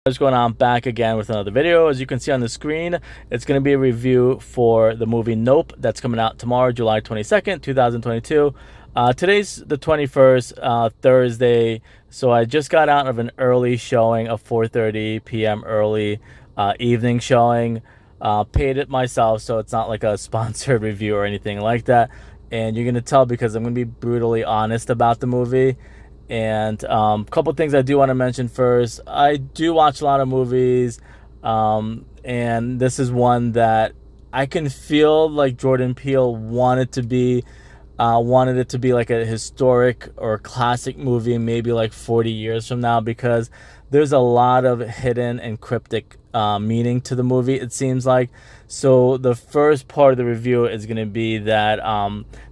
What's going on? Back again with another video. As you can see on the screen, it's going to be a review for the movie Nope that's coming out tomorrow, July 22nd, 2022. Today's the 21st, Thursday, so I just got out of an early showing, a 4:30 p.m. early evening showing. Paid it myself, so it's not like a sponsored review or anything like that. And you're going to tell because I'm going to be brutally honest about the movie. And a couple things I do want to mention first. I do watch a lot of movies, and this is one that I can feel like Jordan Peele wanted it to be like a historic or classic movie, maybe like 40 years from now, because there's a lot of hidden and cryptic meaning to the movie, it seems like. So the first part of the review is going to be that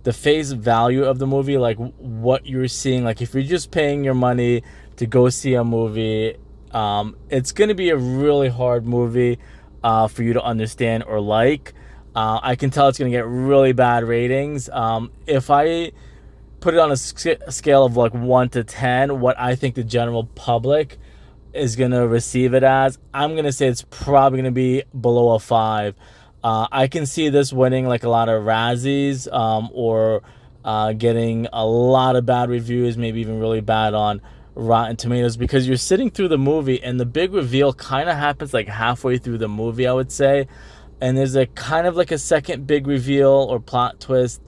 the face value of the movie, like what you're seeing, like if you're just paying your money to go see a movie, it's going to be a really hard movie for you to understand or like. I can tell it's going to get really bad ratings. If I put it on a scale of like 1 to 10, what I think the general public is going to receive it as, I'm going to say it's probably going to be below a 5. I can see this winning like a lot of Razzies, or getting a lot of bad reviews, maybe even really bad on Rotten Tomatoes, because you're sitting through the movie and the big reveal kind of happens like halfway through the movie, I would say. And there's a kind of like a second big reveal or plot twist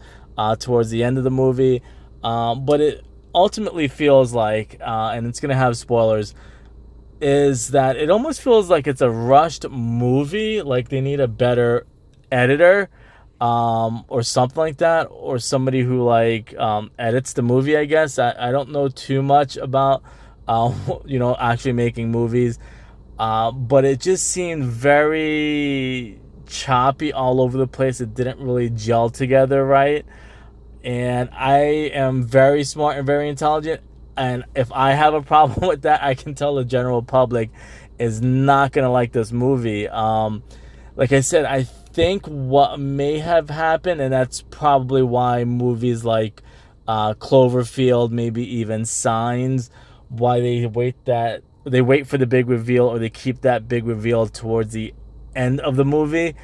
towards the end of the movie. But it ultimately feels like, and it's going to have spoilers, is that it almost feels like it's a rushed movie, like they need a better editor, or something like that, or somebody who like edits the movie, I guess. I don't know too much about actually making movies, but it just seemed very choppy all over the place. It didn't really gel together right. And I am very smart and very intelligent, and if I have a problem with that, I can tell the general public is not gonna like this movie. Like I said, I think what may have happened, and that's probably why movies like Cloverfield, maybe even Signs, why they wait for the big reveal, or they keep that big reveal towards the end of the movie.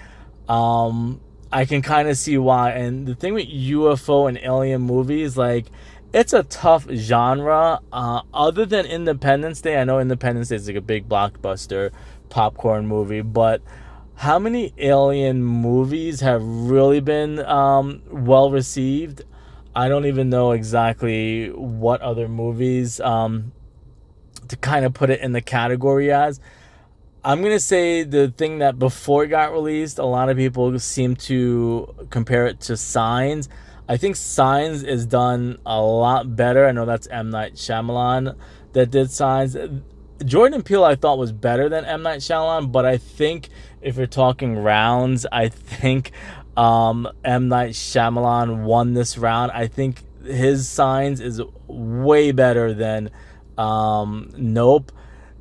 I can kind of see why. And the thing with UFO and alien movies, like, it's a tough genre. Other than Independence Day, I know Independence Day is like a big blockbuster popcorn movie, but how many alien movies have really been well received? I don't even know exactly what other movies to kind of put it in the category as. I'm going to say the thing that before it got released, a lot of people seem to compare it to Signs. I think Signs is done a lot better. I know that's M. Night Shyamalan that did Signs. Jordan Peele I thought was better than M. Night Shyamalan, but I think if you're talking rounds, I think M. Night Shyamalan won this round. I think his Signs is way better than Nope.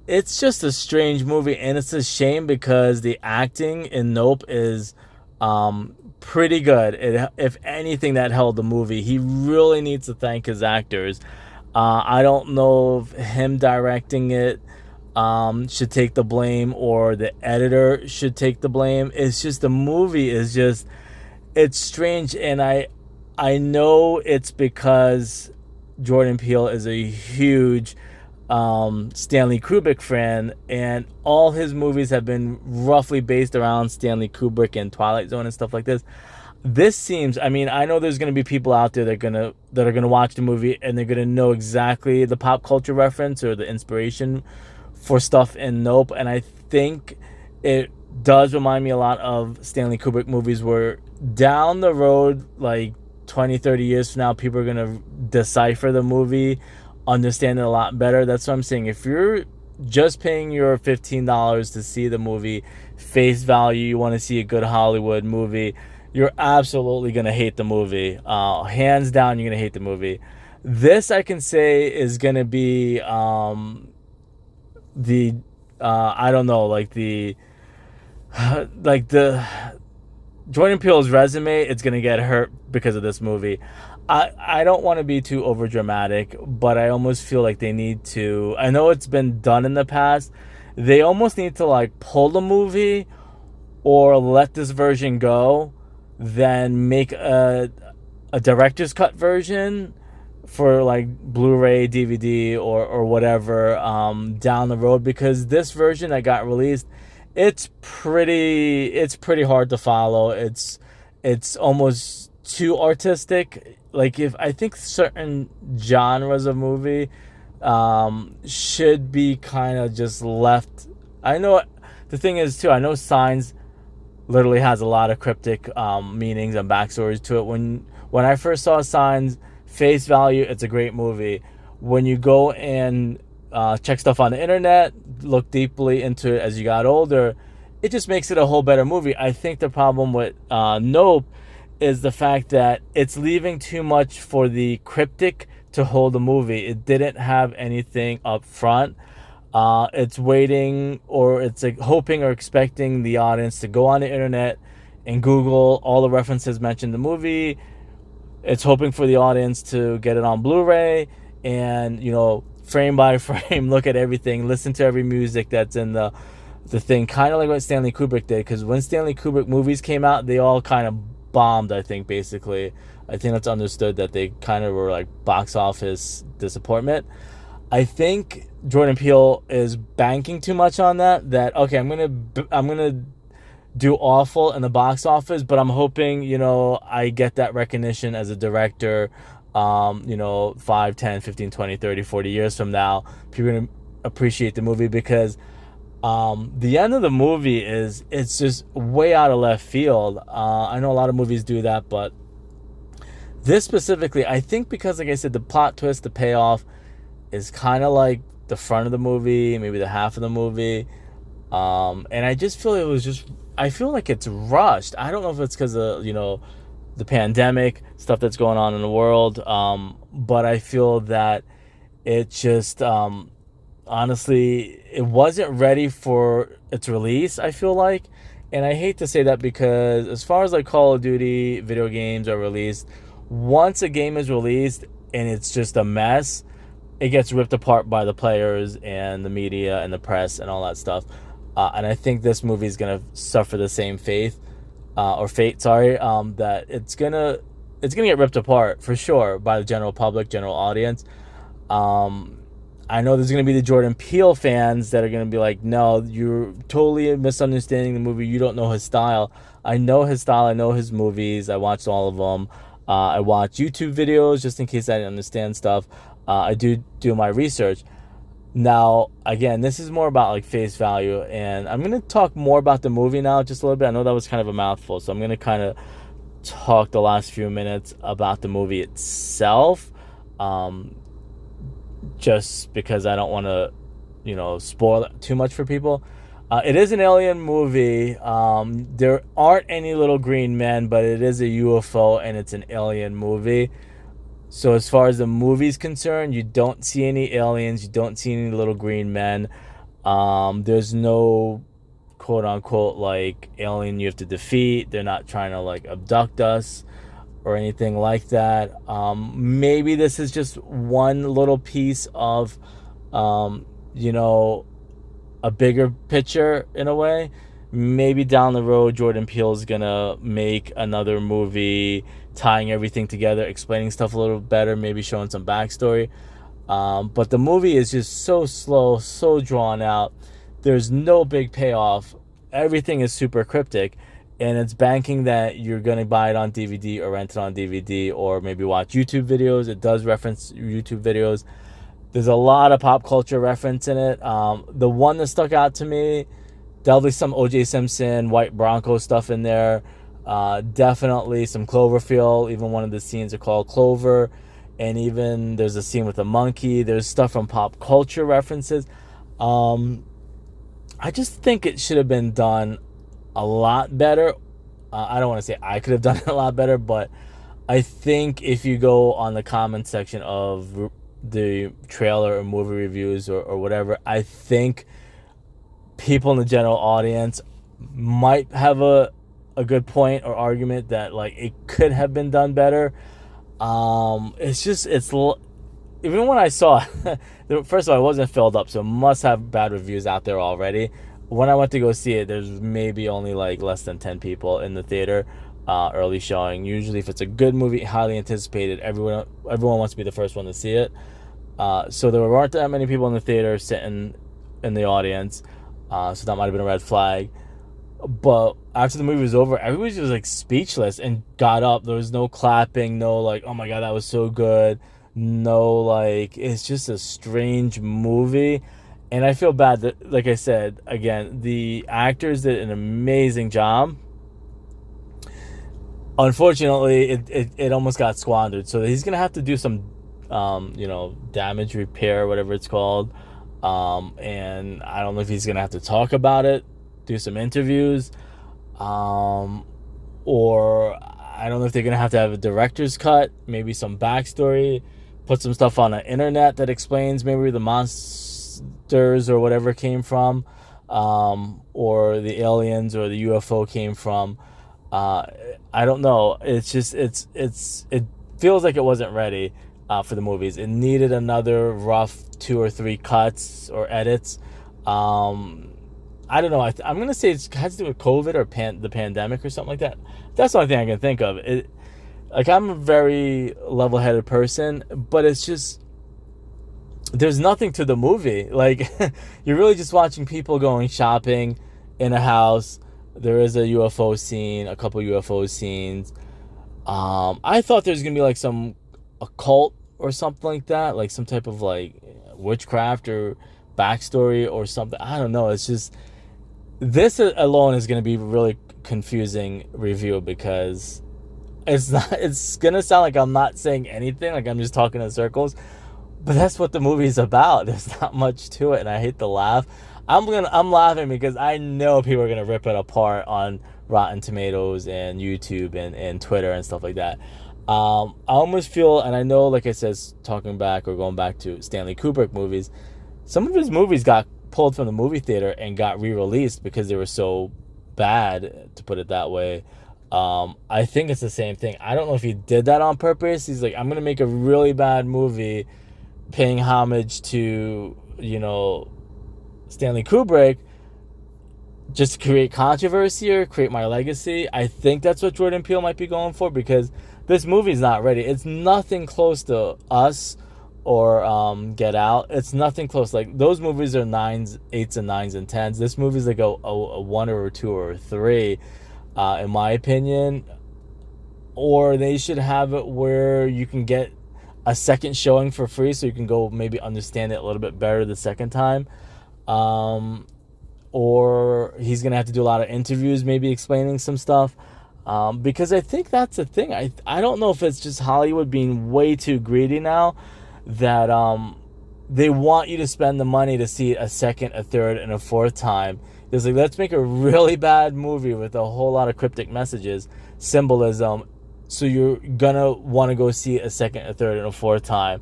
It's just a strange movie, and it's a shame because the acting in Nope is pretty good. If anything, that held the movie. He really needs to thank his actors. I don't know if him directing it should take the blame, or the editor should take the blame. It's just the movie is just, it's strange, and I know it's because Jordan Peele is a huge Stanley Kubrick fan, and all his movies have been roughly based around Stanley Kubrick and Twilight Zone and stuff like this. This seems, I mean, I know there's going to be people out there that are going to watch the movie and they're going to know exactly the pop culture reference or the inspiration for stuff in Nope, and I think it does remind me a lot of Stanley Kubrick movies, where down the road, like 20-30 years from now, people are going to decipher the movie, understand it a lot better. That's what I'm saying. If you're just paying your $15 to see the movie, face value, you want to see a good Hollywood movie, you're absolutely going to hate the movie. Hands down, you're going to hate the movie. This, I can say, is going to be I don't know, like the Jordan Peele's resume, it's going to get hurt because of this movie. I don't want to be too over dramatic, but I almost feel like they need to. I know it's been done in the past, they almost need to like pull the movie or let this version go, then make a director's cut version for like Blu-ray, DVD, or whatever down the road, because this version that got released, it's pretty hard to follow. It's almost too artistic. Like, if I think certain genres of movie should be kind of just left. I know the thing is too. I know Signs literally has a lot of cryptic meanings and backstories to it. When I first saw Signs, face value, it's a great movie. When you go and check stuff on the internet, look deeply into it as you got older, it just makes it a whole better movie. I think the problem with Nope is the fact that it's leaving too much for the cryptic to hold the movie. It didn't have anything up front. It's waiting, or it's like hoping or expecting the audience to go on the internet and Google all the references mentioned in the movie. It's hoping for the audience to get it on Blu-ray and, frame by frame, look at everything, listen to every music that's in the thing, kind of like what Stanley Kubrick did. Because when Stanley Kubrick movies came out, they all kind of bombed, I think, basically. I think that's understood, that they kind of were like box office disappointment. I think Jordan Peele is banking too much on that okay, I'm gonna do awful in the box office, but I'm hoping, I get that recognition as a director, 5, 10, 15, 20, 30, 40 years from now. People are going to appreciate the movie, because the end of the movie it's just way out of left field. I know a lot of movies do that, but this specifically, I think, because, like I said, the plot twist, the payoff is kind of like the front of the movie, maybe the half of the movie. And I just feel I feel like it's rushed. I don't know if it's because of, the pandemic, stuff that's going on in the world. But I feel that it just, honestly, it wasn't ready for its release, I feel like. And I hate to say that, because as far as like Call of Duty video games are released, once a game is released and it's just a mess, it gets ripped apart by the players and the media and the press and all that stuff. And I think this movie is gonna suffer the same fate. That it's gonna get ripped apart for sure by the general public, general audience. I know there's gonna be the Jordan Peele fans that are gonna be like, no, you're totally misunderstanding the movie. You don't know his style. I know his style. I know his movies. I watched all of them. I watch YouTube videos just in case I didn't understand stuff. I do my research. Now, again, this is more about like face value, and I'm going to talk more about the movie now just a little bit. I know that was kind of a mouthful, so I'm going to kind of talk the last few minutes about the movie itself, just because I don't want to, spoil it too much for people. It is an alien movie. There aren't any little green men, but it is a UFO, and it's an alien movie. So as far as the movie's concerned, you don't see any aliens. You don't see any little green men. There's no quote-unquote like alien you have to defeat. They're not trying to like abduct us or anything like that. Maybe this is just one little piece of, a bigger picture in a way. Maybe down the road, Jordan Peele's gonna make another movie tying everything together, explaining stuff a little better, maybe showing some backstory. But the movie is just so slow, so drawn out. There's no big payoff. Everything is super cryptic, and it's banking that you're gonna buy it on DVD or rent it on DVD, or maybe watch YouTube videos. It does reference YouTube videos. There's a lot of pop culture reference in it. The one that stuck out to me, definitely some O.J. Simpson, White Bronco stuff in there. Definitely some Cloverfield. Even one of the scenes are called Clover. And even there's a scene with a monkey. There's stuff from pop culture references. I just think it should have been done a lot better. I don't want to say I could have done it a lot better, but I think if you go on the comment section of the trailer or movie reviews or whatever, I think people in the general audience might have a good point or argument that like it could have been done better. It's even when I saw it, first of all, it wasn't filled up, so it must have bad reviews out there already. When I went to go see it, there's maybe only like less than 10 people in the theater, early showing. Usually, if it's a good movie, highly anticipated, everyone wants to be the first one to see it. So there weren't that many people in the theater sitting in the audience, so that might have been a red flag. But after the movie was over, everybody was just like speechless and got up. There was no clapping, no like, oh my god, that was so good. No, like, it's just a strange movie. And I feel bad that, like I said, again, the actors did an amazing job. Unfortunately, it almost got squandered. So he's going to have to do some, damage repair, whatever it's called. And I don't know if he's going to have to talk about it, do some interviews, or I don't know if they're going to have a director's cut, maybe some backstory, put some stuff on the internet that explains maybe the monsters or whatever came from, or the aliens or the UFO came from. I don't know. It's just it feels like it wasn't ready for the movies. It needed another rough 2 or 3 cuts or edits. I don't know. I'm gonna say it has to do with COVID or the pandemic or something like that. That's the only thing I can think of. Like, I'm a very level-headed person, but it's just, there's nothing to the movie. Like, you're really just watching people going shopping in a house. There is a UFO scene, a couple UFO scenes. I thought there's gonna be like some occult or something like that, like some type of like witchcraft or backstory or something. I don't know. It's just, this alone is gonna be really confusing review, because it's gonna sound like I'm not saying anything, like I'm just talking in circles, but that's what the movie's about. There's not much to it, and I hate to laugh. I'm laughing because I know people are gonna rip it apart on Rotten Tomatoes and YouTube and Twitter and stuff like that. I almost feel, and I know, like I said, talking back or going back to Stanley Kubrick movies, some of his movies got pulled from the movie theater and got re-released because they were so bad, to put it that way. I think it's the same thing. I don't know if he did that on purpose. He's like, I'm gonna make a really bad movie paying homage to, Stanley Kubrick, just to create controversy or create my legacy. I think that's what Jordan Peele might be going for, because this movie's not ready. It's nothing close to Us or Get Out. It's nothing close. Like, those movies are 9s, 8s, and 9s and 10s. This movie's like a 1 or a 2 or a 3, in my opinion. Or they should have it where you can get a second showing for free, so you can go maybe understand it a little bit better the second time. Or he's gonna have to do a lot of interviews, maybe explaining some stuff, because I think that's the thing. I don't know if it's just Hollywood being way too greedy now, that they want you to spend the money to see it a second, a third, and a fourth time. It's like, let's make a really bad movie with a whole lot of cryptic messages, symbolism, so you're gonna want to go see it a second, a third, and a fourth time.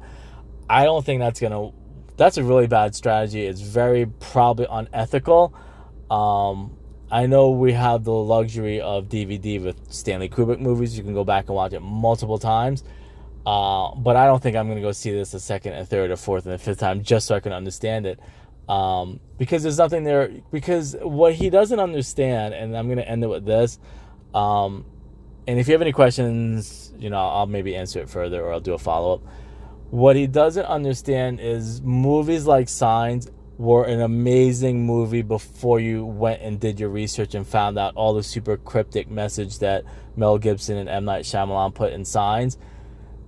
I don't think that's a really bad strategy. It's very probably unethical. I know we have the luxury of DVD with Stanley Kubrick movies. You can go back and watch it multiple times. But I don't think I'm going to go see this a second, a third, a fourth, and a fifth time just so I can understand it. Because there's nothing there. Because what he doesn't understand, and I'm going to end it with this, and if you have any questions, I'll maybe answer it further, or I'll do a follow-up. What he doesn't understand is movies like Signs were an amazing movie before you went and did your research and found out all the super cryptic message that Mel Gibson and M. Night Shyamalan put in Signs.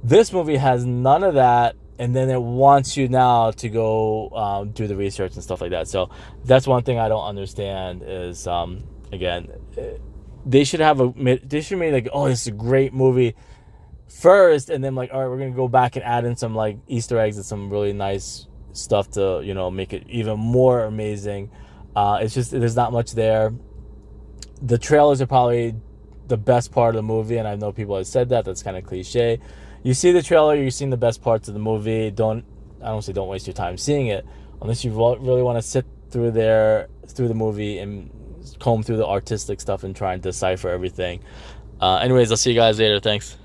This movie has none of that, and then it wants you now to go do the research and stuff like that. So that's one thing I don't understand is, again, they should make like, oh, this is a great movie first, and then like, all right, we're gonna go back and add in some like Easter eggs and some really nice stuff to make it even more amazing. It's just, there's not much there. The trailers are probably the best part of the movie, and I know people have said that. That's kind of cliche. You see the trailer, you're seeing the best parts of the movie. I don't waste your time seeing it unless you really want to sit through the movie and comb through the artistic stuff and try and decipher everything. Anyways, I'll see you guys later. Thanks.